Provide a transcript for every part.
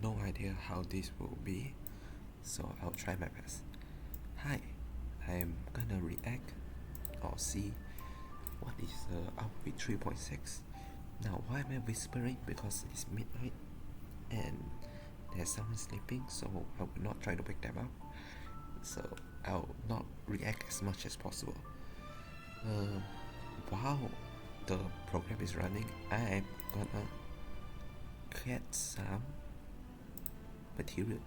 no idea how this will be, so I'll try my best. Hi, I'm gonna react or see what is the upbeat 3.6. Now, why am I whispering? Because it's midnight and there's someone sleeping, so I will not try to wake them up. So I'll not react as much as possible. While the program is running, I'm gonna get some material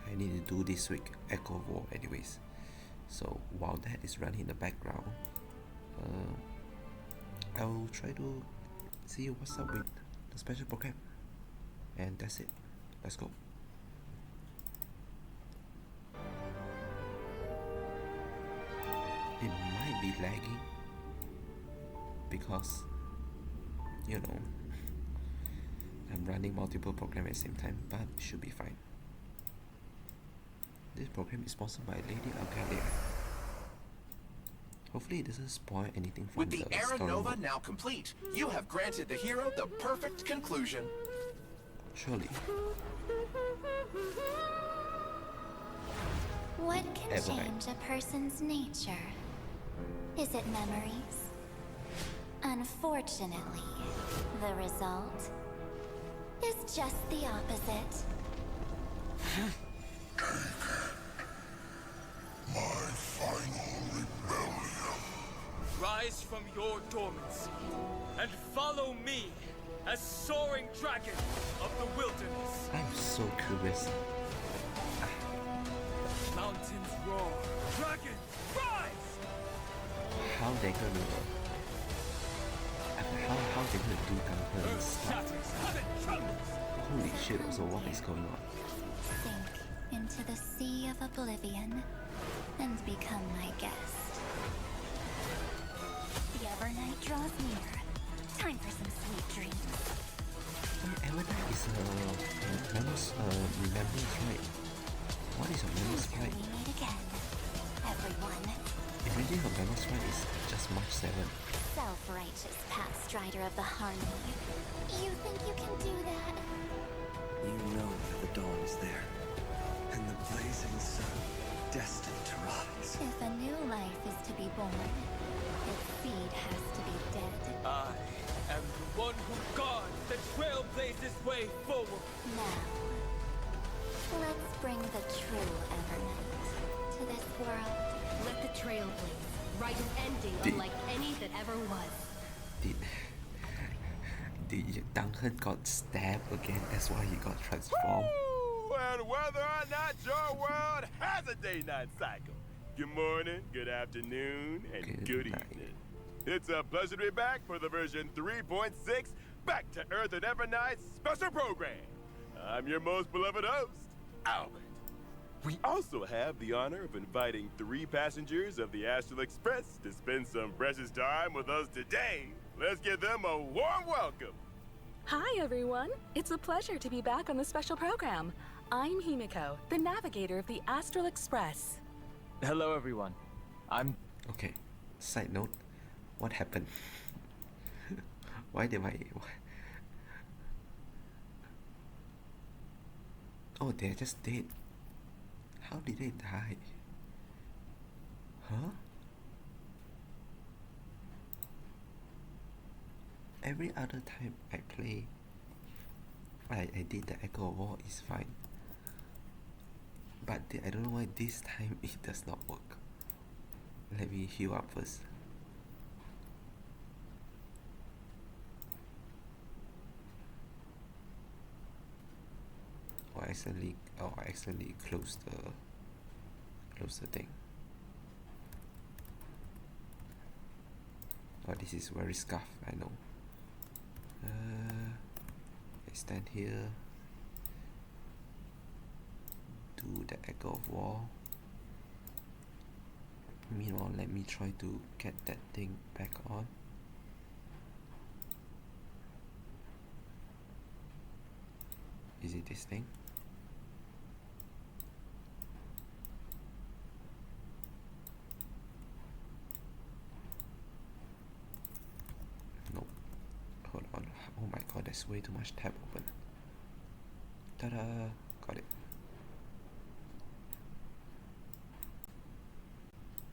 I need to do this week, Echo War anyways. So while that is running in the background, I'll try to see what's up with the special program. And that's it. Let's go. It might be lagging because, you know, I'm running multiple programs at the same time, but it should be fine. This program is sponsored by Lady Algalia. Hopefully it doesn't spoil anything from With the Era Nova now complete, you have granted the hero the perfect conclusion. Surely. What can Ever change a person's nature? Is it memories? Unfortunately, the result is just the opposite. My final rebellion. Rise from your dormancy and follow me as soaring dragon of the wilderness. I'm so curious. Mountains roar, dragons rise! How they gonna how they gonna do Duncan Earth stuff? shatters, heaven trembles! Holy shit, also what is going on? Sink into the sea of oblivion and become my guest. The Evernight draws near. Time for some sweet dreams. Evernight is remembrance right? What is a memory Until right? we meet again, everyone. Imagine her memory right is just March 7. Self-righteous pathstrider of the harmony. You think you can do that? You know that the dawn is there, and the blazing sun destined to rise. If a new life is to be born, its seed has to be dead. I am the one who guards the trailblazer's way forward. Now, let's bring the true Evernight to this world. Let the trail blaze. Write an ending unlike any that ever was. Did Duncan got stabbed again? That's why he got transformed. Woo! And whether or not your world has a day-night cycle. Good morning, good afternoon, and good night. evening. It's a pleasure to be back for the version 3.6 Back to Earth and Evernight special program. I'm your most beloved host, Albert. We also have the honor of inviting 3 passengers of the Astral Express to spend some precious time with us today. Let's give them a warm welcome. Hi, everyone. It's a pleasure to be back on the special program. I'm Himiko, the navigator of the Astral Express. Hello, everyone. I'm... Okay, side note, what happened? Why did I... Oh, they're just dead. How did they die? Huh? Every other time I play, I did the Echo War is fine. But I don't know why this time it does not work. Let me heal up first. I accidentally closed the thing. Oh, this is very scuffed, I know. I stand here, do the Echo of War. Meanwhile, let me try to get that thing back on. Is it this thing? Nope. Hold on. Oh my god, there's way too much tab open. Ta-da! Got it.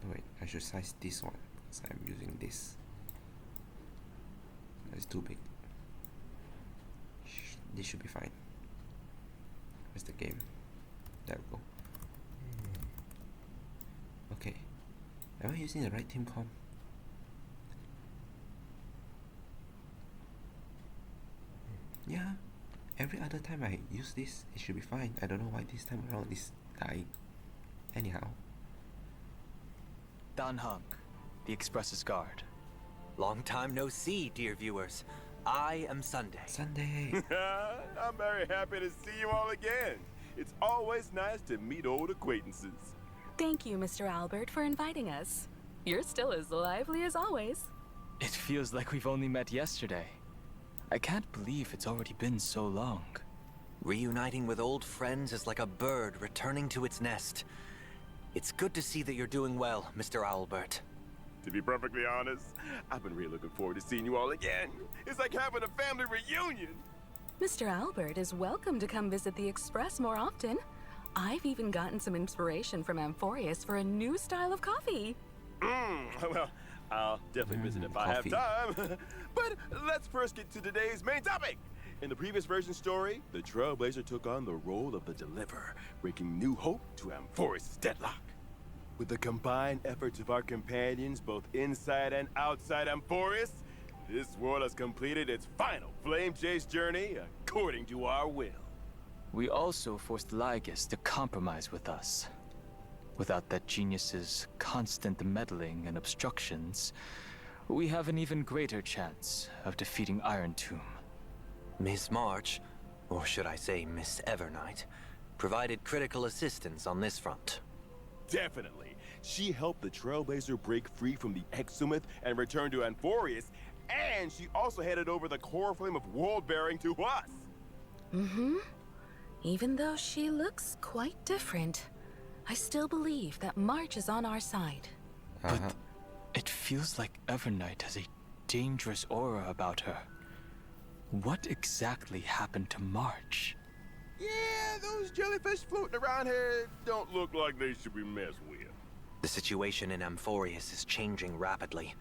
Oh, wait, I should size this one because I'm using this. It's too big. This should be fine. Where's the game? There we go. Okay. Am I using the right team comp? Yeah. Every other time I use this, it should be fine. I don't know why this time around it's dying. Anyhow. Dan Hung, the Express's guard. Long time no see, dear viewers. I am Sunday. Sunday! I'm very happy to see you all again. It's always nice to meet old acquaintances. Thank you, Mr. Albert, for inviting us. You're still as lively as always. It feels like we've only met yesterday. I can't believe it's already been so long. Reuniting with old friends is like a bird returning to its nest. It's good to see that you're doing well, Mr. Albert. To be perfectly honest, I've been really looking forward to seeing you all again. It's like having a family reunion. Mr. Albert is welcome to come visit the Express more often. I've even gotten some inspiration from Amphorius for a new style of coffee. Well, I'll definitely visit if coffee. I have time. But let's first get to today's main topic. In the previous version story, the Trailblazer took on the role of the Deliverer, bringing new hope to Amphorius' deadlock. With the combined efforts of our companions, both inside and outside Amphorius, this world has completed its final flame chase journey according to our will. We also forced Lygus to compromise with us. Without that genius's constant meddling and obstructions, we have an even greater chance of defeating Iron Tomb. Miss March, or should I say Miss Evernight, provided critical assistance on this front. Definitely. She helped the Trailblazer break free from the Exomyth and return to Amphorius, and she also headed over the core flame of world-bearing to us. Mm-hmm. Even though she looks quite different, I still believe that March is on our side. But it feels like Evernight has a dangerous aura about her. What exactly happened to March? Yeah, those jellyfish floating around here don't look like they should be messed with. The situation in Amphorius is changing rapidly.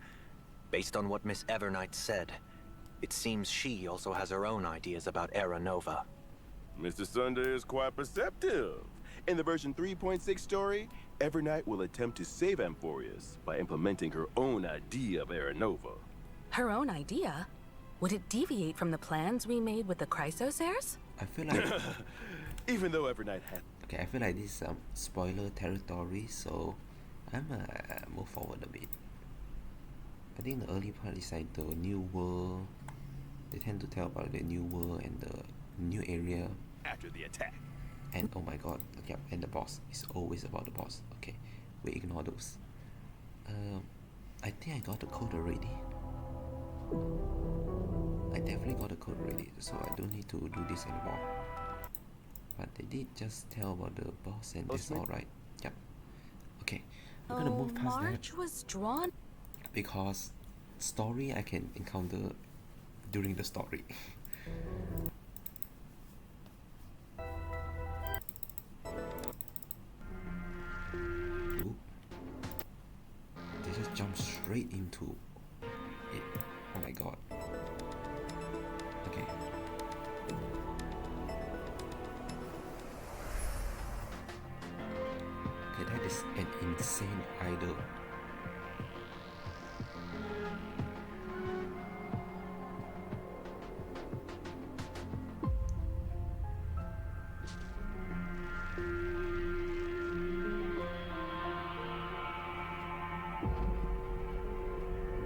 Based on what Miss Evernight said, it seems she also has her own ideas about Era Nova. Mr. Sunday is quite perceptive. In the version 3.6 story, Evernight will attempt to save Amphorius by implementing her own idea of Era Nova. Her own idea? Would it deviate from the plans we made with the Chrysosairs? I feel like... Even though Evernight had... Okay, I feel like this is spoiler territory, so I'm move forward a bit. I think the early part is like the new world. They tend to tell about the new world and the new area. After the attack. And oh my god, okay, and the boss. It's always about the boss. Okay, we ignore those. I think I got the code already. I definitely got the code already, so I don't need to do this anymore. But they did just tell about the boss and it's alright. Yep. Okay, I'm gonna move past March that was drawn. because story I can encounter during the story. Ooh. They just jump straight into it. Oh my god. Okay. Okay, that is an insane idol.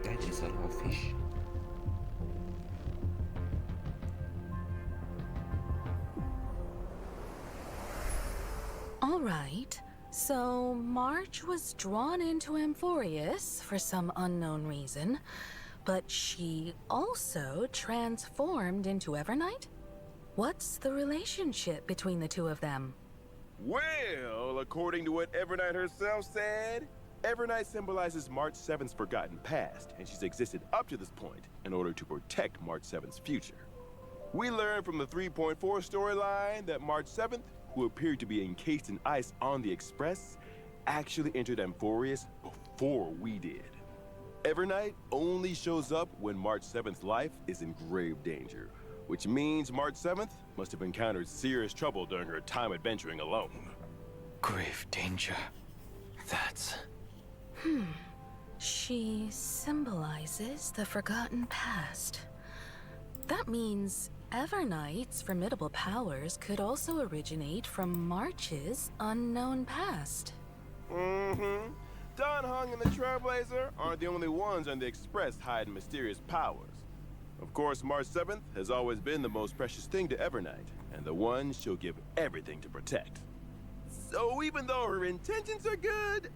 That is a lot of fish. All right. So March was drawn into Amphorius for some unknown reason, but she also transformed into Evernight? What's the relationship between the two of them? Well, according to what Evernight herself said, Evernight symbolizes March 7th's forgotten past, and she's existed up to this point in order to protect March 7th's future. We learned from the 3.4 storyline that March 7th, who appeared to be encased in ice on the Express, actually entered Amphorius before we did. Evernight only shows up when March 7th's life is in grave danger, which means March 7th must have encountered serious trouble during her time adventuring alone. Grave danger. That's... She symbolizes the forgotten past. That means Evernight's formidable powers could also originate from March's unknown past. Mm-hmm. Don Hung and the Trailblazer aren't the only ones on the Express hiding mysterious powers. Of course, March 7th has always been the most precious thing to Evernight, and the one she'll give everything to protect. So even though her intentions are good,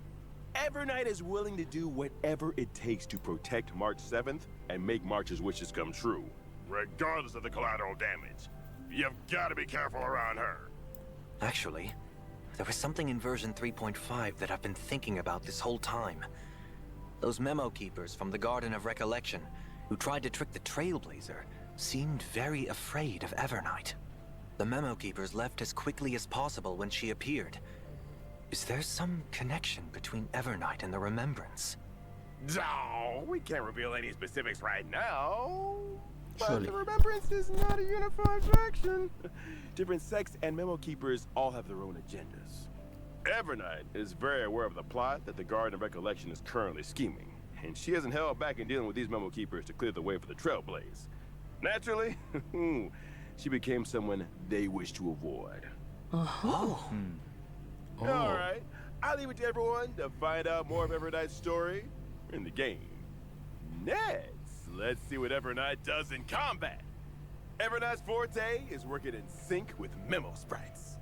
Evernight is willing to do whatever it takes to protect March 7th and make March's wishes come true, regardless of the collateral damage. You've got to be careful around her. Actually, there was something in version 3.5 that I've been thinking about this whole time. Those memo keepers from the Garden of Recollection who tried to trick the Trailblazer seemed very afraid of Evernight. The memo keepers left as quickly as possible when she appeared. Is there some connection between Evernight and the Remembrance? No, we can't reveal any specifics right now. But Surely. the Remembrance is not a unified faction. Different sects and memo keepers all have their own agendas. Evernight is very aware of the plot that the Garden of Recollection is currently scheming, and she hasn't held back in dealing with these memo keepers to clear the way for the Trailblaze. Naturally, she became someone they wish to avoid. Oh. Oh. All right, I'll leave it to everyone to find out more of Evernight's story in the game. Next, let's see what Evernight does in combat. Evernight's forte is working in sync with Memo Sprites.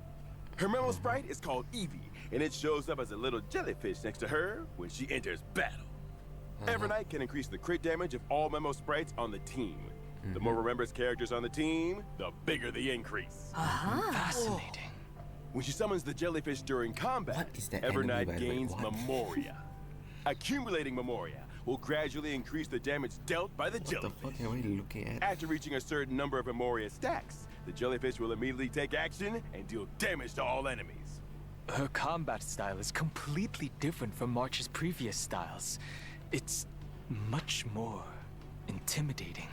Her Memo Sprite is called Evie, and it shows up as a little jellyfish next to her when she enters battle. Evernight can increase the crit damage of all Memo Sprites on the team. The more Remembrance characters on the team, the bigger the increase. Fascinating. When she summons the jellyfish during combat, What is that Evernight enemy gains by what? Memoria. Accumulating Memoria will gradually increase the damage dealt by the What the jellyfish. fuck am I looking at? After reaching a certain number of Memoria stacks, the jellyfish will immediately take action and deal damage to all enemies. Her combat style is completely different from March's previous styles. It's much more intimidating.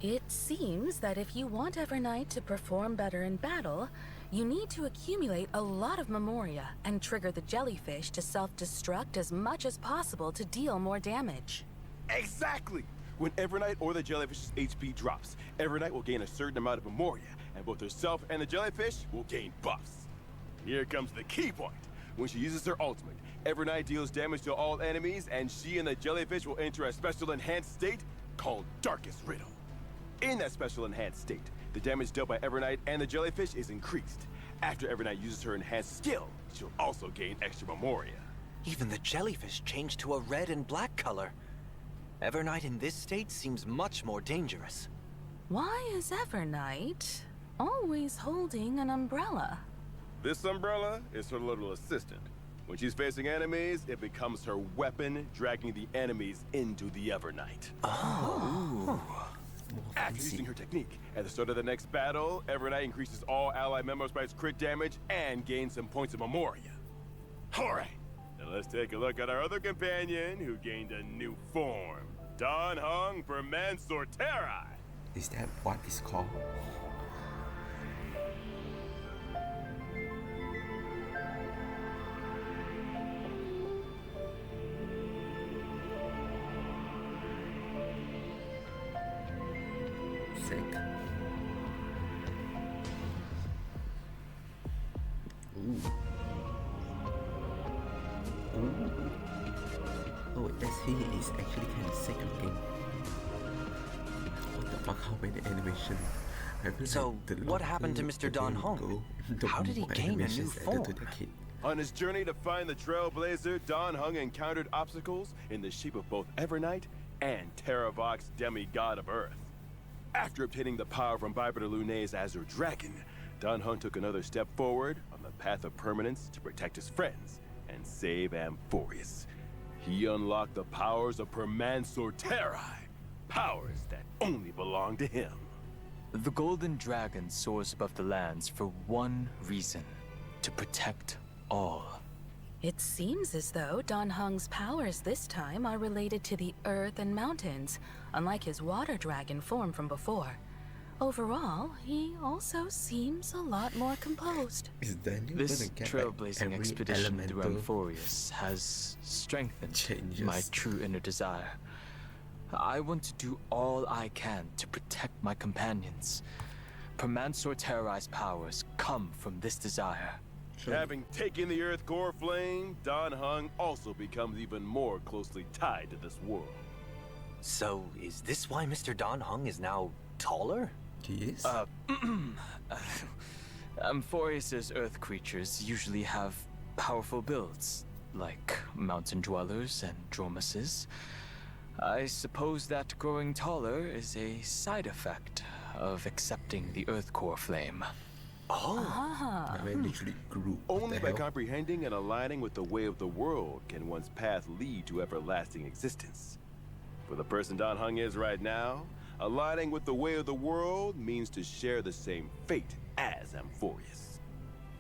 It seems that if you want Evernight to perform better in battle, you need to accumulate a lot of Memoria and trigger the jellyfish to self-destruct as much as possible to deal more damage. Exactly! When Evernight or the jellyfish's HP drops, Evernight will gain a certain amount of Memoria, and both herself and the jellyfish will gain buffs. Here comes the key point. When she uses her ultimate, Evernight deals damage to all enemies, and she and the jellyfish will enter a special enhanced state called Darkest Riddle. In that special enhanced state, the damage dealt by Evernight and the jellyfish is increased. After Evernight uses her enhanced skill, she'll also gain extra Memoria. Even the jellyfish changed to a red and black color. Evernight in this state seems much more dangerous. Why is Evernight always holding an umbrella? This umbrella is her little assistant. When she's facing enemies, it becomes her weapon, dragging the enemies into the Evernight. More After fancy. using her technique, at the start of the next battle, Evernight increases all allied Memo Sprites' crit damage and gains some points of Memoria. Alright, now let's take a look at our other companion who gained a new form. Don Hung for Mansorteri. Is that what it's called? Sick. Ooh. Ooh. Oh, he is actually kind of sick looking. What the fuck? How many animation? I feel So, like the what happened to longer Mr. the Don game Hung? go, the How did he more gain a new animations added form? to the kid. On his journey to find the Trailblazer, Don Hung encountered obstacles in the shape of both Evernight and Terravox, demigod of Earth. After obtaining the power from Bipeder Lunay's Azure Dragon, Don Hung took another step forward on the path of permanence to protect his friends and save Amphorius. He unlocked the powers of Permansorteri, powers that only belong to him. The Golden Dragon soars above the lands for one reason: to protect all. It seems as though Don Hung's powers this time are related to the earth and mountains, unlike his water dragon form from before. Overall, he also seems a lot more composed. Is Daniel This gonna get trailblazing every expedition through elemental Amphorius has strengthened changes? my true inner desire. I want to do all I can to protect my companions. Permansor terrorized powers come from this desire. Having taken the Earth core flame, Don Hung also becomes even more closely tied to this world. So, is this why Mr. Don Hung is now taller? He is? Amphorius's earth creatures usually have powerful builds, like mountain dwellers and dromuses. I suppose that growing taller is a side effect of accepting the earth core flame. I mean, literally grew. Only by comprehending and aligning with the way of the world can one's path lead to everlasting existence. For the person Don Hung is right now, aligning with the way of the world means to share the same fate as Amphorius.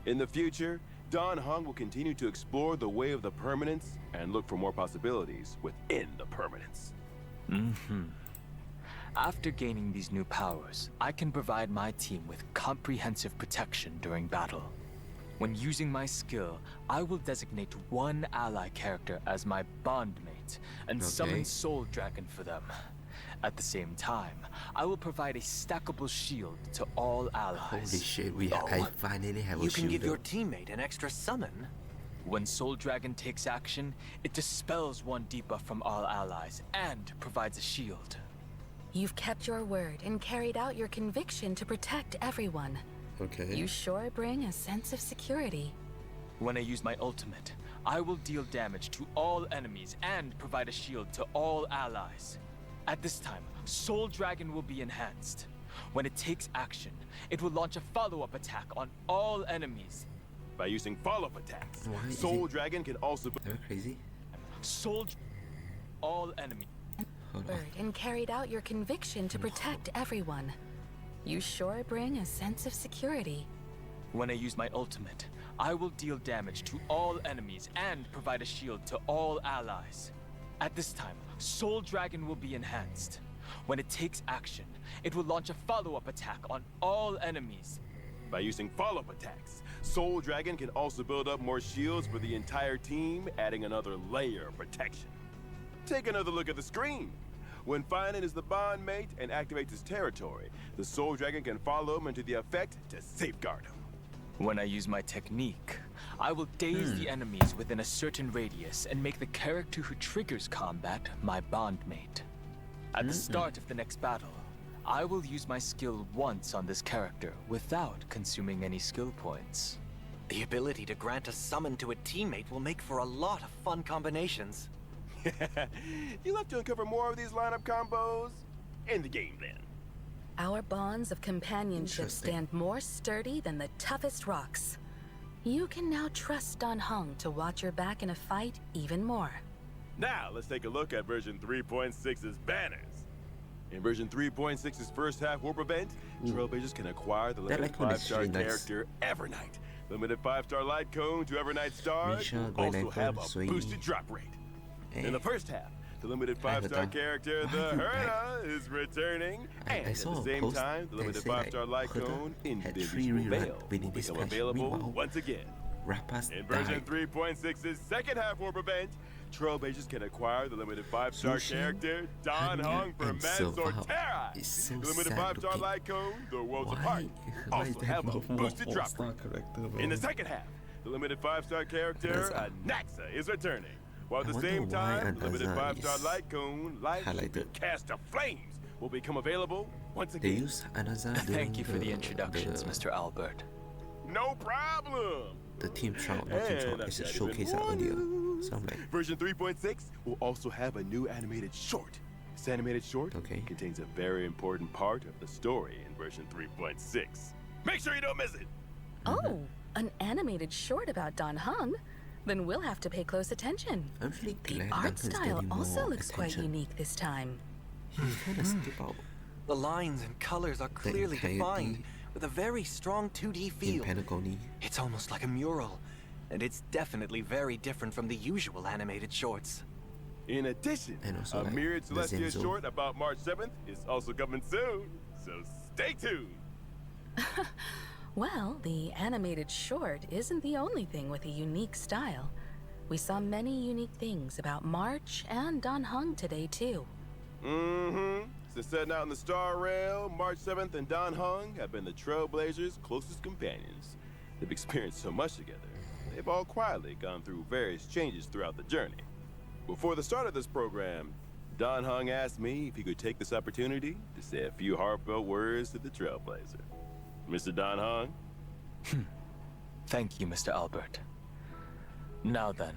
In the future, Don Hung will continue to explore the way of the permanence and look for more possibilities within the permanence. After gaining these new powers, I can provide my team with comprehensive protection during battle. When using my skill, I will designate one ally character as my bondmate and summon Soul Dragon for them. At the same time, I will provide a stackable shield to all allies. Holy shit, I finally have a You shield. can give your teammate an extra summon. When Soul Dragon takes action, it dispels one debuff from all allies and provides a shield. You've kept your word and carried out your conviction to protect everyone. Okay. You sure bring a sense of security. When I use my ultimate, I will deal damage to all enemies and provide a shield to all allies. At this time, Soul Dragon will be enhanced. When it takes action, it will launch a follow-up attack on all enemies. By using follow-up attacks, Why is Soul it- Dragon can also... Am I crazy? All enemies. Hold on. Word and carried out your conviction to protect everyone. You sure bring a sense of security. When I use my ultimate, I will deal damage to all enemies and provide a shield to all allies. At this time, Soul Dragon will be enhanced. When it takes action, it will launch a follow-up attack on all enemies. By using follow-up attacks, Soul Dragon can also build up more shields for the entire team, adding another layer of protection. Take another look at the screen. When Finan is the bondmate and activates his territory, the Soul Dragon can follow him into the effect to safeguard him. When I use my technique, I will daze the enemies within a certain radius and make the character who triggers combat my bondmate. At the start of the next battle, I will use my skill once on this character without consuming any skill points. The ability to grant a summon to a teammate will make for a lot of fun combinations. You'll have to uncover more of these lineup combos in the game then. Our bonds of companionship Interesting. stand more sturdy than the toughest rocks. You can now trust Don Hung to watch your back in a fight even more. Now, let's take a look at version 3.6's banners. In version 3.6's first half warp event, Trailblazers can acquire the That limited icon is 5-star really nice. character Evernight. Limited 5-star light cone to Evernight stars Misha, will Green also Icon, have a Sui. boosted drop rate. In the first half, the limited I heard 5-star that. character, Why the is it Herna, is returning. I And at saw the a same post time, the that limited said, like, 5-star light Herna cone in had Vivi's 3 rerun Veil within will this become patch. available Meanwhile, once again. Rappas In version died. 3.6's second half warp event, Trailblazers can acquire the limited 5-star Sushi, character Don Hanya, Hung for and Manzor Silvao. Terra. It's so The limited sad 5-star looking. light cone, the worlds Why? apart, Why also is there have a no more boosted drop 4-star rate. character, In bro? the second half, the limited 5-star character Anaxa is returning. While at I the wonder same why time, the limited Anaxa 5-star is light cone, Light highlighted. Cast of Flames, will become available once They again. use Anaza during Thank you for the introductions, Mr. Albert. No problem! The team trial, not team And trial. I've It's a got showcase even earlier. more So I'm like, Version 3.6 will also have a new animated short. This animated short contains a very important part of the story in version 3.6. Make sure you don't miss it! Oh, an animated short about Don Hung? Then we'll have to pay close attention. I'm really The glad art Duncan's style getting also more looks quite attention. unique this time. He kind of skip out The lines and colors are clearly entirety defined, with a very strong 2D in feel. Pentagony. It's almost like a mural, and it's definitely very different from the usual animated shorts. In addition, And also, a like, Myriad the Celestia Zenzo. short about March 7th is also coming soon, so stay tuned. Well, the animated short isn't the only thing with a unique style. We saw many unique things about March and Dan Heng today, too. Mm-hmm. Since setting out in the Star Rail, March 7th and Dan Heng have been the Trailblazers' closest companions. They've experienced so much together. They've all quietly gone through various changes throughout the journey. Before the start of this program, Dan Heng asked me if he could take this opportunity to say a few heartfelt words to the Trailblazer. Mr. Dan Heng? Thank you, Mr. Albert. Now then,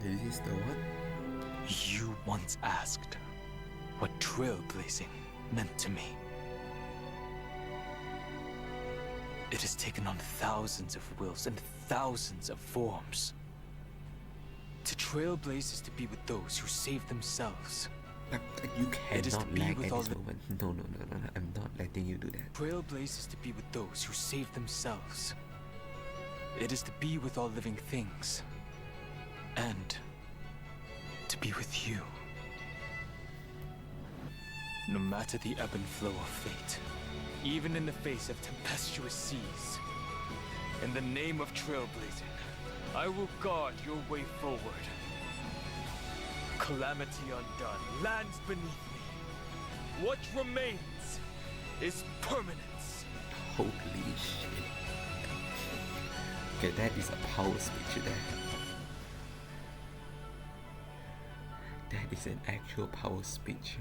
This is the one? you once asked what trailblazing meant to me. It has taken on thousands of wills and thousands of forms. To trailblaze is to be with those who save themselves. Like, you It is to cannot be lag with at all this the- moment. No, I'm not letting you do that. Trailblaze is to be with those who save themselves. It is to be with all living things. And to be with you. No matter the ebb and flow of fate, even in the face of tempestuous seas, in the name of trailblazing, I will guard your way forward. Calamity undone lands beneath me. What remains is permanence. Holy shit. Okay, that is a power speech there. That is an actual power speech.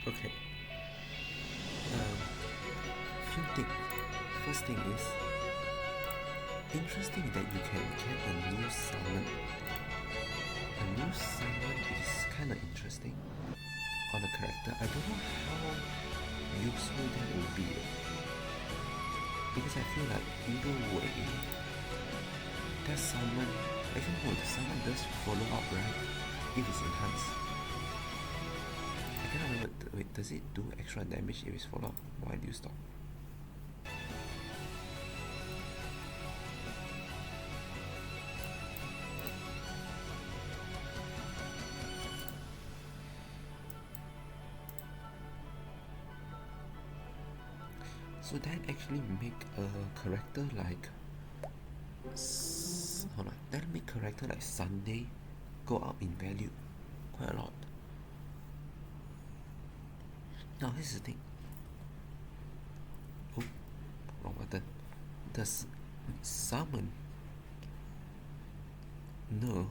Okay. Few things. First thing is interesting that you can get a new summon. A new summon is kind of interesting on a character. I don't know how useful that will be, because I feel like either way, that summon, actually no, the summon does follow up, right? If it's enhanced. I cannot remember. Wait, does it do extra damage if it's follow up? Why do you stop? So that actually make a character like hold on, that make character like Sunday go up in value quite a lot. Now here's the thing. Oh, wrong button. Does summon know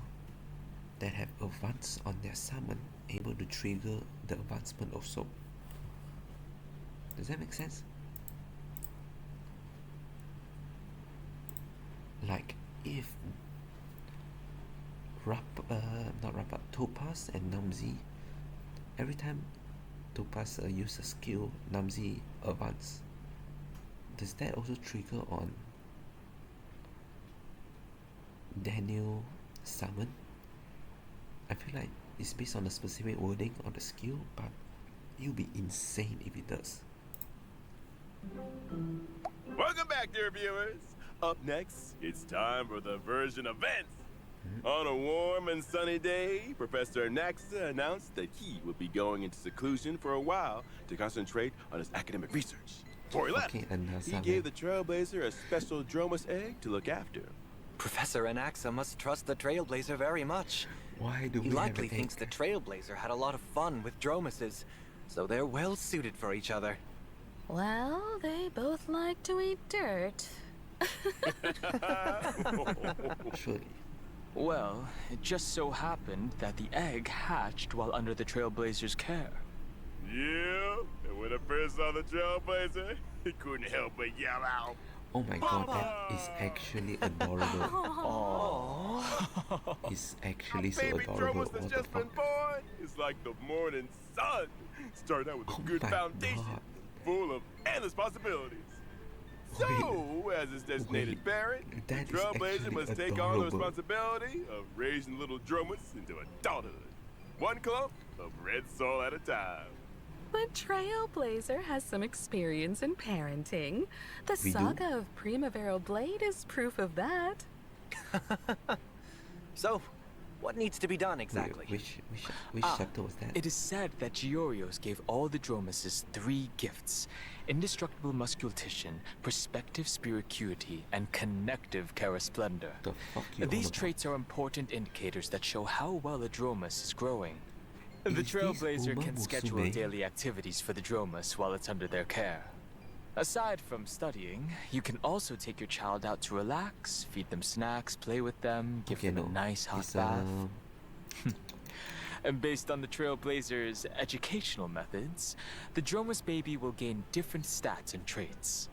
that have advance on their summon able to trigger the advancement also? Does that make sense? Like if Topaz and Namzi, every time Topaz use a skill, Namzi advance, does that also trigger on Daniel summon? I feel like it's based on the specific wording on the skill, but you'll be insane if it does. Welcome back, dear viewers. Up next, it's time for the version events. On a warm and sunny day, Professor Naxa announced that he would be going into seclusion for a while to concentrate on his academic research. Before he left, Okay, and he gave the Trailblazer a special Dromus egg to look after. Professor Anaxa must trust the Trailblazer very much. Why do He we likely have an thinks egg? the Trailblazer had a lot of fun with Dromuses, so they're well suited for each other. Well, they both like to eat dirt. Surely. Well, it just so happened that the egg hatched while under the Trailblazer's care. Yeah, and when I first saw the Trailblazer, he couldn't help but yell out. Oh my god, that is actually adorable. It's actually so Baby adorable. Dromus that's What the just been fuck? born is like the morning sun. Starting out with a Oh good my foundation, God. full of endless possibilities. So, as its designated parent, the that is Trailblazer actually must take on the adorable. responsibility of raising little Dromas into adulthood. One clump of red soil at a time. But Trailblazer has some experience in parenting. The We do? saga of Primavera Blade is proof of that. So, what needs to be done Wait, exactly? which chapter was that? It is said that Giorios gave all the Dromases 3 gifts: indestructible musculation, perspective spiricuity, and connective charasplendor. The fuck you These on about? traits are important indicators that show how well a Dromas is growing. The Is this Trailblazer Uma can schedule Musume? daily activities for the Dromas while it's under their care. Aside from studying, you can also take your child out to relax, feed them snacks, play with them, give Okay, them no. a nice hot It's, bath. And based on the Trailblazer's educational methods, the Dromas baby will gain different stats and traits.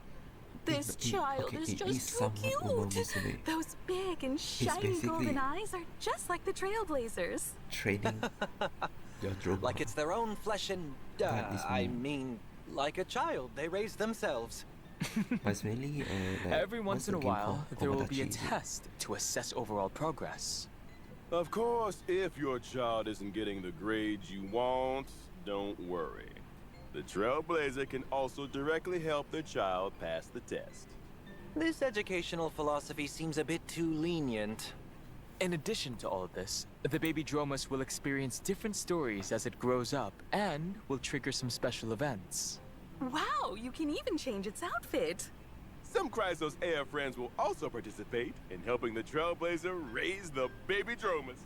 This child is just too Uma cute. Musume. Those big and shiny basically- golden eyes are just like the Trailblazers. Training your Droma. Like it's their own flesh and... That is I mean. mean, like a child they raise themselves. But it's mainly like, Every what's once in the a game while, called? there will be a Omodachi, is it? test to assess overall progress. Of course, if your child isn't getting the grades you want, don't worry. The Trailblazer can also directly help their child pass the test. This educational philosophy seems a bit too lenient. In addition to all of this, the baby Dromas will experience different stories as it grows up and will trigger some special events. Wow, you can even change its outfit. Some Chrysos Air friends will also participate in helping the Trailblazer raise the baby Dromas.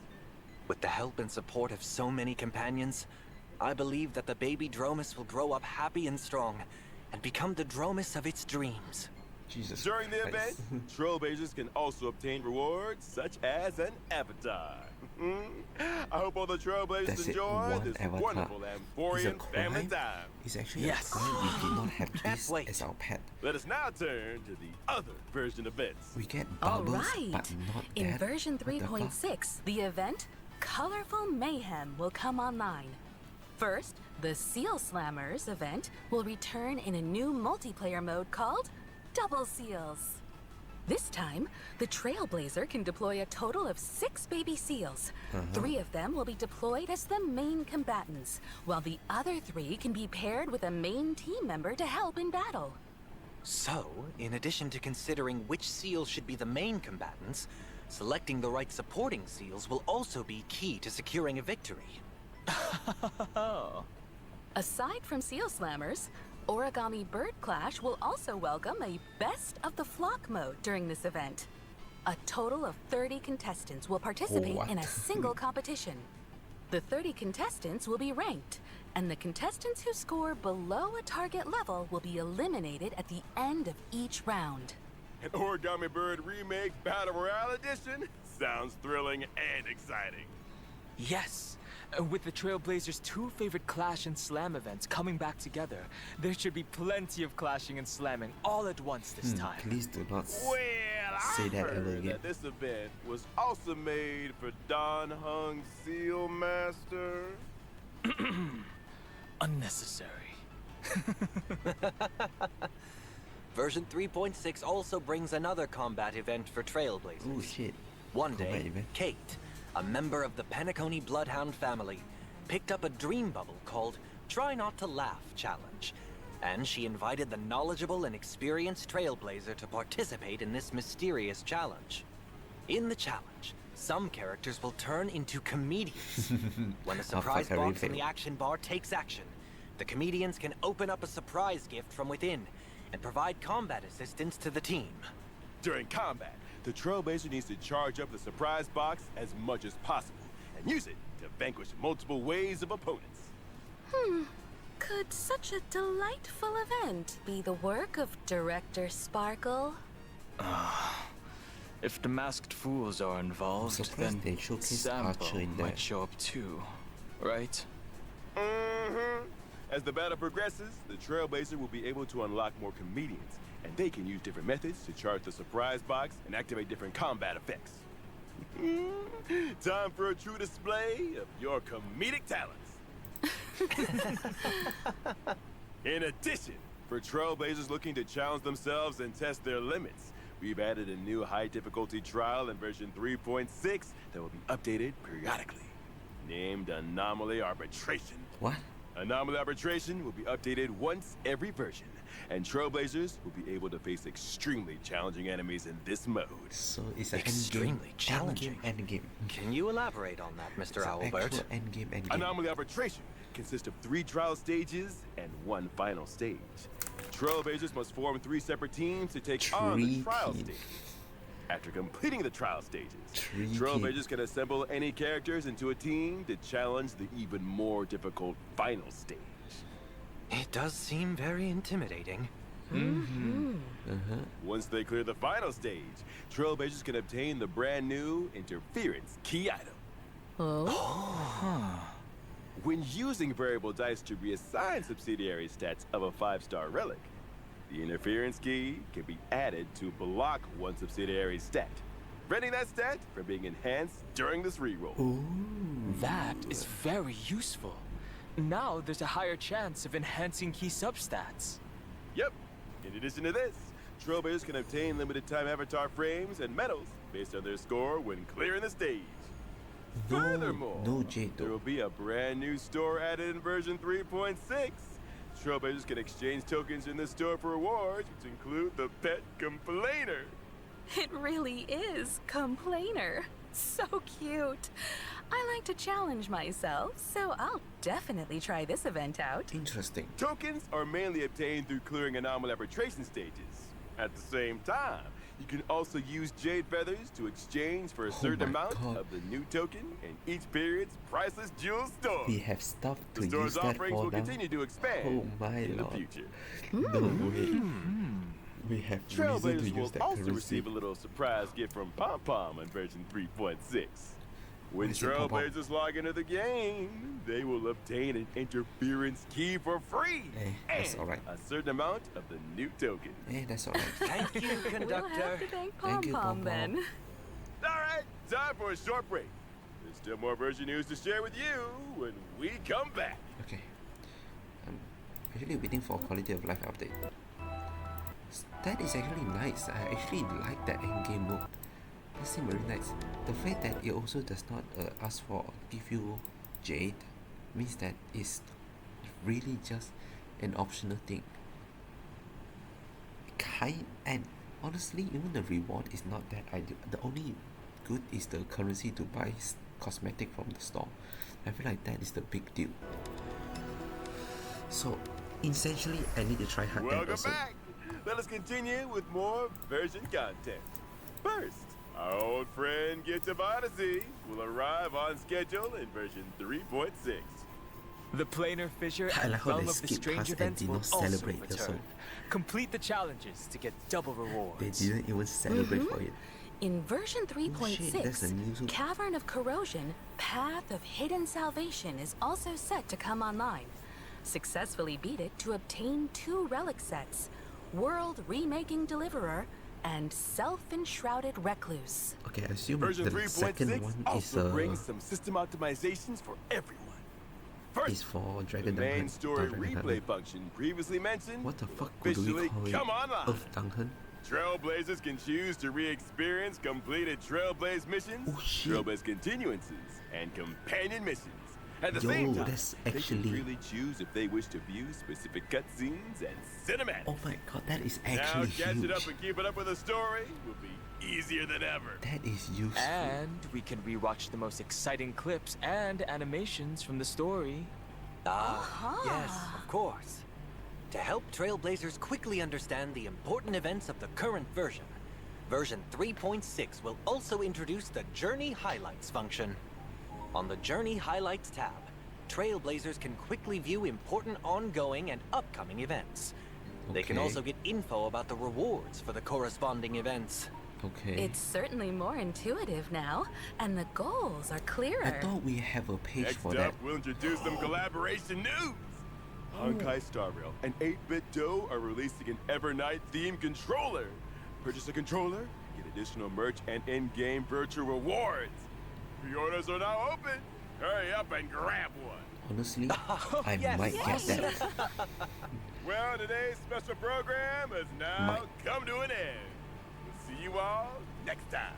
With the help and support of so many companions, I believe that the baby Dromas will grow up happy and strong and become the Dromas of its dreams. Jesus During the event, Christ. Trailblazers can also obtain rewards such as an avatar. I hope all the Trailblazers That's it, enjoy one this avatar. wonderful It's a Amphorian family crime. time. It's actually Yes. a crime we did not have Can't this wait. as our pet. Let us now turn to the other version events. We get All bubbles, right. but not In that. version What the fuck? 3.6, the event Colorful Mayhem will come online. First, the Seal Slammers event will return in a new multiplayer mode called Double Seals. This time, the Trailblazer can deploy a total of 6 baby seals. 3 of them will be deployed as the main combatants, while the other 3 can be paired with a main team member to help in battle. So, in addition to considering which seals should be the main combatants, selecting the right supporting seals will also be key to securing a victory. Aside from Seal Slammers, Origami Bird Clash will also welcome a Best of the Flock mode during this event. A total of 30 contestants will participate in a What? single competition. The 30 contestants will be ranked, and the contestants who score below a target level will be eliminated at the end of each round. An Origami Bird Remake Battle Royale Edition sounds thrilling and exciting. Yes! With the Trailblazers' 2 favorite Clash and Slam events coming back together, there should be plenty of clashing and slamming all at once this time. Please do not Well, say I that ever heard again. that this event was also made for Don Hung Seal Master. Unnecessary. Version 3.6 also brings another combat event for Trailblazers. Oh shit. One Combat day, event. Kate, a member of the Penacony Bloodhound family, picked up a dream bubble called Try Not to Laugh Challenge, and she invited the knowledgeable and experienced Trailblazer to participate in this mysterious challenge. In the challenge, some characters will turn into comedians. When a surprise fuck, I box on really the action bar takes action, the comedians can open up a surprise gift from within and provide combat assistance to the team. During combat, the Trailblazer needs to charge up the surprise box as much as possible and use it to vanquish multiple waves of opponents. Could such a delightful event be the work of Director Sparkle? If the masked fools are involved, surprised then they showcased Sampo Archer in there. might show up too, right? As the battle progresses, the Trailblazer will be able to unlock more comedians, and they can use different methods to charge the surprise box and activate different combat effects. Time for a true display of your comedic talents. In addition, For trailblazers looking to challenge themselves and test their limits, we've added a new high difficulty trial in version 3.6 that will be updated periodically. Named Anomaly Arbitration. What? Anomaly Arbitration will be updated once every version, and trailblazers will be able to face extremely challenging enemies in this mode. So it's an Extremely challenging. Endgame. Can you elaborate on that, Mr. It's an Owlbert? actual endgame. Anomaly Arbitration consists of 3 trial stages and 1 final stage. Trailblazers must form 3 separate teams to take on the trial stages. After completing the trial stages, trailblazers can assemble any characters into a team to challenge the even more difficult final stage. It does seem very intimidating. Once they clear the final stage, trailblazers can obtain the brand new Interference key item. When using variable dice to reassign subsidiary stats of a 5-star relic, the Interference key can be added to block one subsidiary stat, preventing that stat from being enhanced during this reroll. That is very useful. Now there's a higher chance of enhancing key substats. Yep. In addition to this, trailblazers can obtain limited time avatar frames and medals based on their score when clearing the stage. Furthermore, there will be a brand new store added in version 3.6. Trailblazers can exchange tokens in the store for rewards, which include the Pet Complainer. It really is Complainer. So cute. I like to challenge myself, so I'll definitely try this event out. Interesting. Tokens are mainly obtained through clearing anomaly arbitration stages. At the same time, you can also use jade feathers to exchange for a certain amount of the new token in each period's priceless jewel store. We have stuff to the store's use that offerings for will now. continue to expand in the future. No way. We have reason to Trailblazers use will that also currency. receive a little surprise gift from Pom Pom in version 3.6. When What is it, Pom Pom? trailblazers log into the game, they will obtain an interference key for free that's and alright. a certain amount of the new token. That's alright. Thank you, We'll conductor. have to thank Thank you, Pom Pom Pom then. Pom. All right, time for a short break. There's still more version news to share with you when we come back. Okay. I'm actually waiting for quality of life update. That is actually nice. I actually like that endgame mode. That seems very nice. The fact that it also does not ask for give you jade means that it's really just an optional thing. And honestly, even the reward is not that ideal. The only good is the currency to buy cosmetic from the store. I feel like that is the big deal. So essentially, I need to try hard that Welcome also. back. Let us continue with more version content. First, our old friend Gift of Odyssey will arrive on schedule in version 3.6. The planar fissure I and like how realm they of the skip strange past and events did will not also celebrate the return. song. Complete the challenges to get double rewards. They didn't even celebrate for it. In version Oh shit, that's a 3.6, new Cavern of Corrosion, Path of Hidden Salvation is also set to come online. Successfully beat it to obtain 2 relic sets, World Remaking Deliverer and Self-Enshrouded Recluse. Okay, I assume Version the second 3.6 one is also brings some system optimizations for everyone. First, is for the Dragon main Dungeon. story replay function previously mentioned What the will fuck do we officially call it? come online. Earth Dungeon? Trailblazers can choose to re-experience completed Trailblaze missions, Oh, shit. Trailblaze continuances, and companion missions. At the Yo, same time, that's they actually- can freely choose if they wish to view specific cutscenes and cinematics. Oh my god, that is Now actually catching huge. up and keeping up with the story will be easier than ever. That is useful. And we can rewatch the most exciting clips and animations from the story. Yes, of course. To help Trailblazers quickly understand the important events of the current version, version 3.6 will also introduce the Journey Highlights function. On the Journey Highlights tab, Trailblazers can quickly view important ongoing and upcoming events. They can Okay. also get info about the rewards for the corresponding events. Okay. It's certainly more intuitive now, and the goals are clearer. I thought we have a page Next for up, that. we'll introduce some collaboration news. Honkai Star Rail and 8-Bit Dough are releasing an Evernight themed controller. Purchase a controller, get additional merch and in-game virtual rewards. Pre-orders are now open. Hurry up and grab one. Honestly, I yes. might get that. Well, today's special program has now Might. come to an end. We'll see you all next time.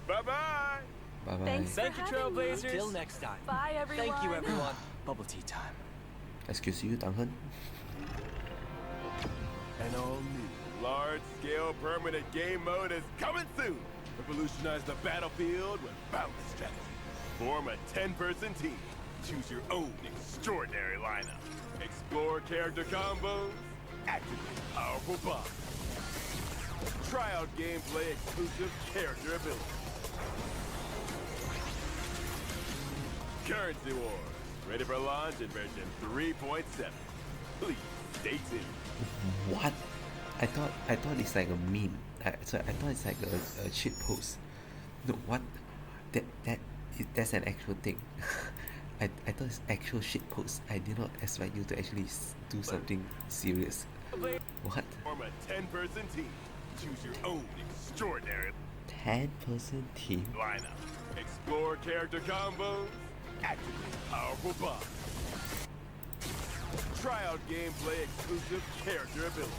Bye-bye. Bye bye. Thanks. Thank you, having me. Trailblazers. Till next time. Bye, everyone. Thank you, everyone. Bubble tea time. Excuse you, Tang Hen. An all-new, large-scale permanent game mode is coming soon. Revolutionize the battlefield with bounce strategy. Form a 10-person team. Choose your own extraordinary lineup. Explore character combos. Activate powerful boss. Try out gameplay exclusive character abilities. Currency Wars. Ready for launch in version 3.7. Please stay tuned. What? I thought it's like a meme. I thought it's like a shit post. No, what? That's an actual thing. I thought it's actual shit post. I did not expect you to actually do something serious. What? Form a 10-person team. Choose your own extraordinary 10-person team. lineup. Explore character combos. Activate powerful boss. Try out gameplay exclusive character abilities.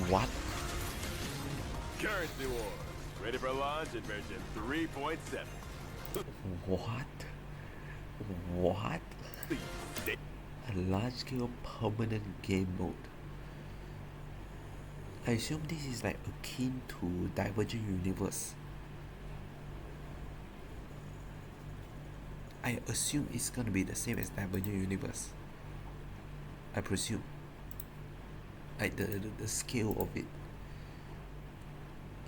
What? Currency Wars. Ready for launch in version 3.7. What? What? Please stay. A large-scale permanent game mode. I assume this is like akin to Divergent Universe. I assume it's gonna be the same as Divergent Universe. I presume. Like the scale of it.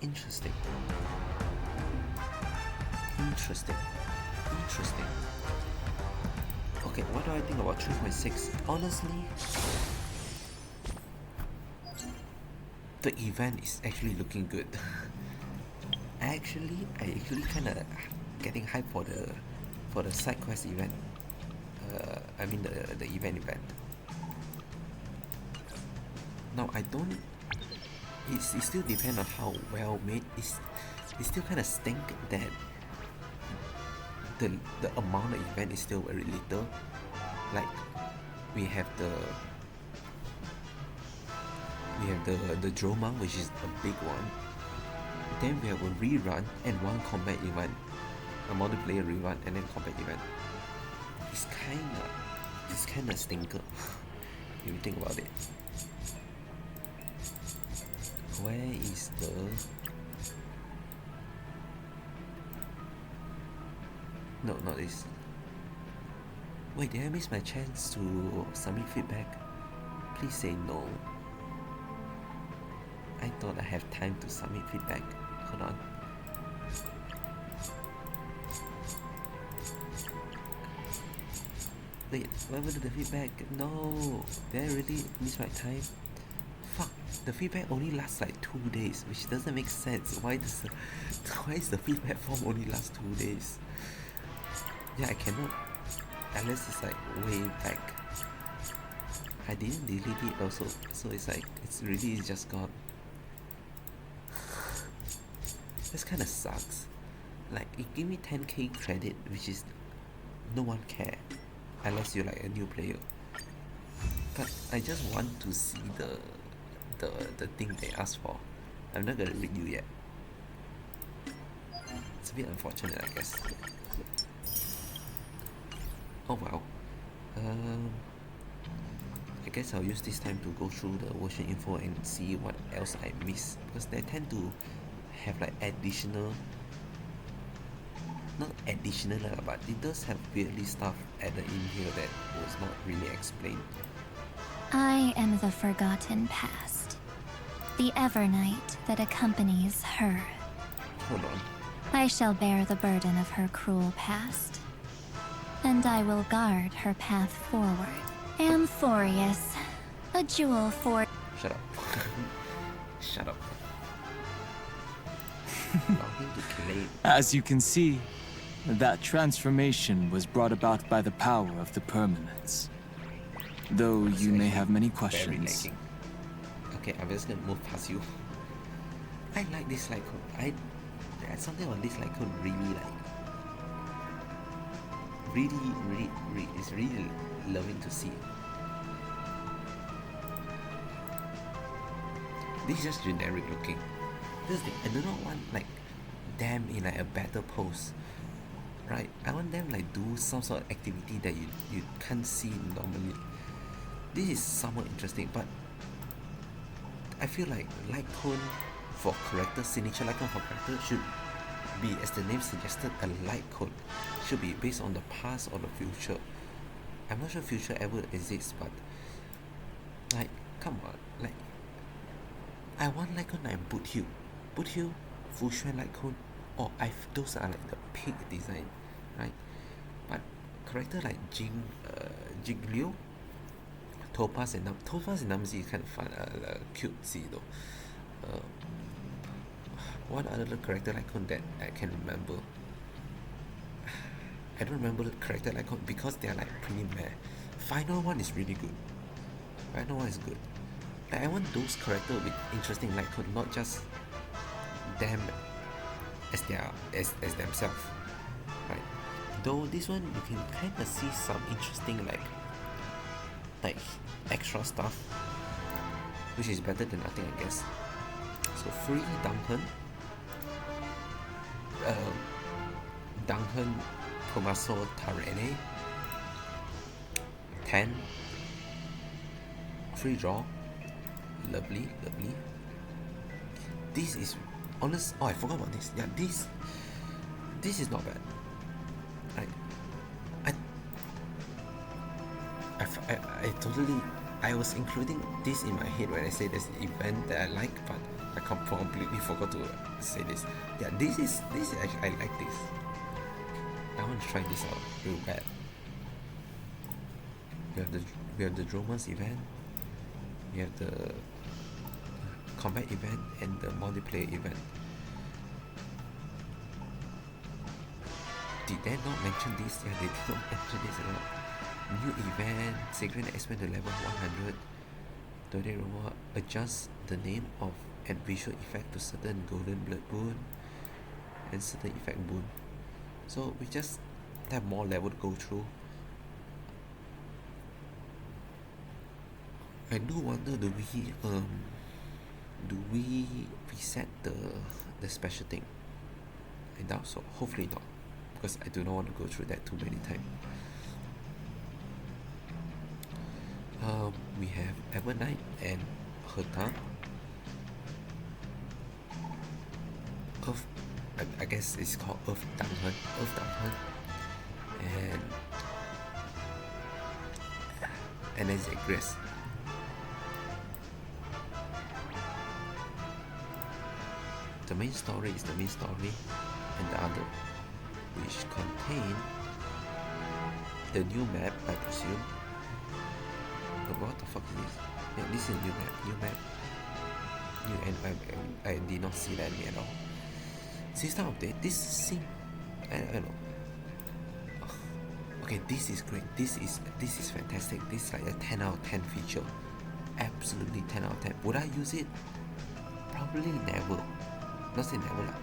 Interesting. Interesting. Interesting. Okay, what do I think about 3.6? Honestly, the event is actually looking good. I actually kinda getting hyped for the side quest event. I mean the event. Now I don't. It still depends on how well made. It still kind of stink that the amount of event is still very little. Like we have the drama, which is a big one. Then we have a rerun and one combat event, a multiplayer rerun and then combat event. It's kinda stinker. If you think about it. Where is the... No, not this. Wait, did I miss my chance to submit feedback? Please say no. I thought I have time to submit feedback. Hold on. Wait, where was the feedback? No! Did I really miss my time? Fuck, the feedback only lasts like 2 days, which doesn't make sense. Why is the feedback form only last 2 days? Yeah, I cannot, unless it's like way back. I didn't delete it also, so it's like, it's really just gone. This kinda sucks. Like, it gave me 10k credit, which is no one care, unless you're like a new player. But I just want to see the thing they asked for. I'm not gonna read you yet. It's a bit unfortunate, I guess. Oh wow. I guess I'll use this time to go through the version info and see what else I missed, because they tend to have like additional, not additional but it does have weirdly stuff added in here that was not really explained. I am the forgotten past, the Evernight that accompanies her. Hold on. I shall bear the burden of her cruel past, and I will guard her path forward. Amphorius, a jewel for... Shut up. Shut up. Nothing to claim. As you can see, that transformation was brought about by the power of the permanence. Though you may have many Very questions. lacking. Okay, I'm just gonna move past you. I like this There's something about this really it's really loving to see. This is just generic looking. This thing, I do not want like them in like a better pose, right? I want them like do some sort of activity that you can't see normally. This is somewhat interesting, but I feel like light cone for character, signature light cone for character should be, as the name suggested, a light cone. Should be based on the past or the future. I'm not sure future ever exists, but like, come on, like, I want light cone like Boot Hill, Fu Xuan light cone, or those are like the pig design, right? But character like Jing Liu, Topaz and Namzi is kind of fun, cutesy though. What other character icon that I can remember? I don't remember the character icon because they are like pretty meh. Final one is really good. Final one is good. Like, I want those characters with interesting icon, not just them as themselves, right? Though this one you can kind of see some interesting like extra stuff, which is better than nothing, I guess. So free Duncan, Duncan Tomaso Tarene, 10 free draw, lovely. This is honest. Oh, I forgot about this. Yeah, this is not bad. Right, I totally, I was including this in my head when I say this event that I like, but I completely forgot to say this. Yeah, this is actually, I like this. I want to try this out real bad. We have the Dromas event, we have the combat event, and the multiplayer event. Did they not mention this? Yeah, they did not mention this at all. New event, Sacred expand to level 100. Today reward, adjust the name of and visual effect to certain golden blood boon and certain effect boon. So we just have more level to go through. I do wonder, do we reset the special thing? I doubt so. Hopefully not, because I do not want to go through that too many times. We have Evernight and Herta. Earth, I guess it's called Earth Duncan, and then Zagreus. The main story is the main story, and the other, which contain the new map, I presume. But what the fuck is this? Yeah, this is a new map. I did not see that at all. System update. This seems, I don't know. Okay, this is great. This is fantastic. This is like a 10 out of 10 feature. Absolutely 10 out of 10. Would I use it? Probably never. Not say never lah.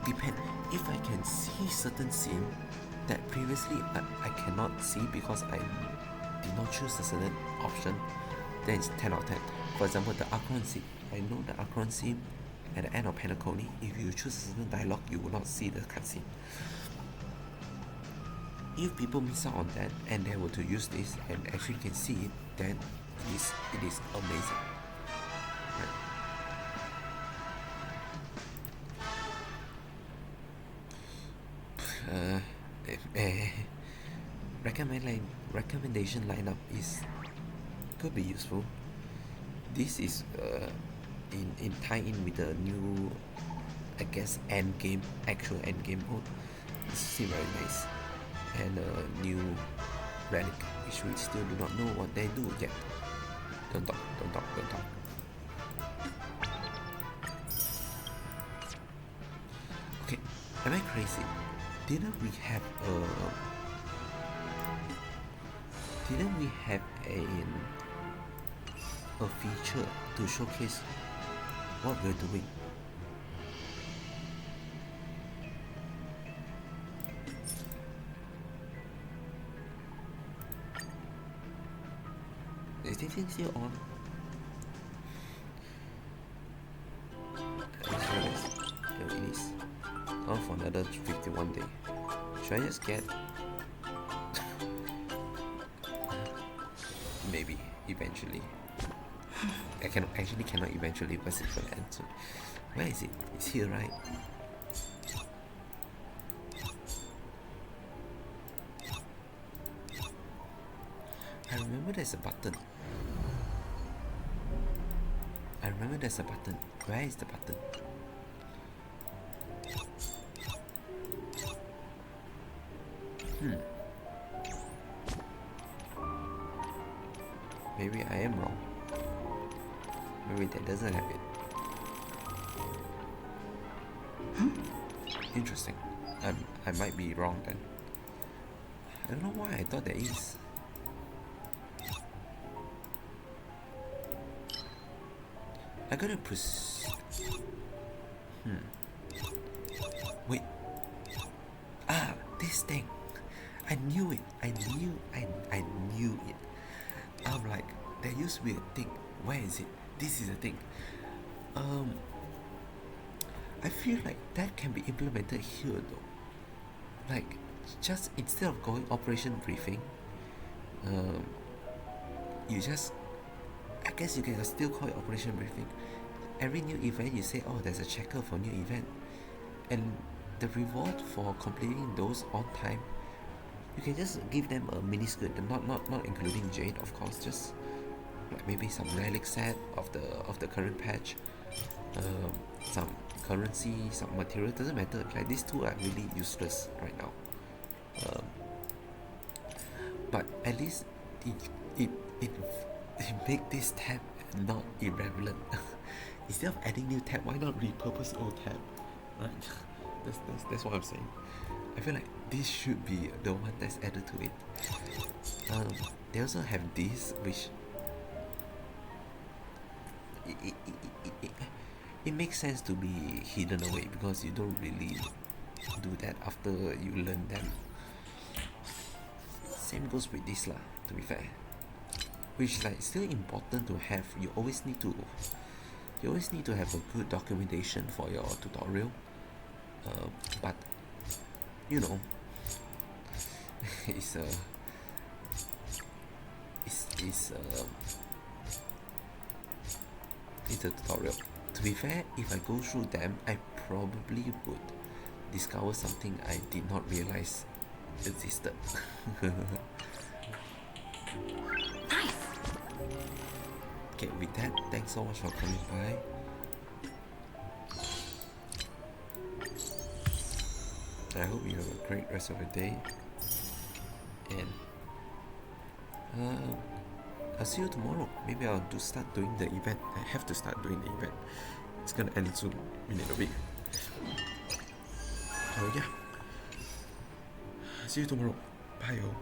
Depend. If I can see certain scene that previously I cannot see because I did not choose a certain option, then it's 10 out of 10. For example, the Akron scene. I know the Akron scene at the end of Pentaconi, if you choose a certain dialogue, you will not see the cutscene. If people miss out on that and they were to use this and actually can see it, then it is amazing. Recommendation lineup could be useful. This is in tie-in with the new, I guess, actual end game mode. This is very nice, and a new relic, which we still do not know what they do yet. Don't talk. Okay, am I crazy? Didn't we have a feature to showcase what we're doing? this thing still on? Here it is. On for another 51 day. Should I just get? Maybe eventually. I cannot eventually because it's gonna end soon. Where is it? It's here, right? I remember there's a button. Where is the button? Maybe I am wrong. Maybe that doesn't have it. Interesting. I might be wrong then. I don't know why I thought there is. I gotta Wait. This thing. I knew it. I knew it. I'm like, there used to be a thing. Where is it? This is a thing. I feel like that can be implemented here though. Like, just instead of going operation briefing, you just, I guess you can still call it operation briefing. Every new event you say, oh, there's a checker for new event, and the reward for completing those on time, you can just give them a mini skirt, not including Jade, of course, just like maybe some relic set of the current patch, some currency, some material, doesn't matter. Like these two are really useless right now, but at least it make this tab not irrelevant. Instead of adding new tab, why not repurpose old tab? Right? That's what I'm saying. I feel like this should be the one that's added to it. They also have this, which it makes sense to be hidden away because you don't really do that after you learn them. Same goes with this lah, to be fair. Which is like still important to have. You always need to have a good documentation for your tutorial. But you know, it's a tutorial. To be fair, if I go through them, I probably would discover something I did not realize existed. Nice. Okay, with that, thanks so much for coming by. I hope you have a great rest of your day, and I'll see you tomorrow. Maybe I'll start doing the event. I have to start doing the event. It's gonna end soon, in a week. Oh yeah. See you tomorrow. Bye, yo.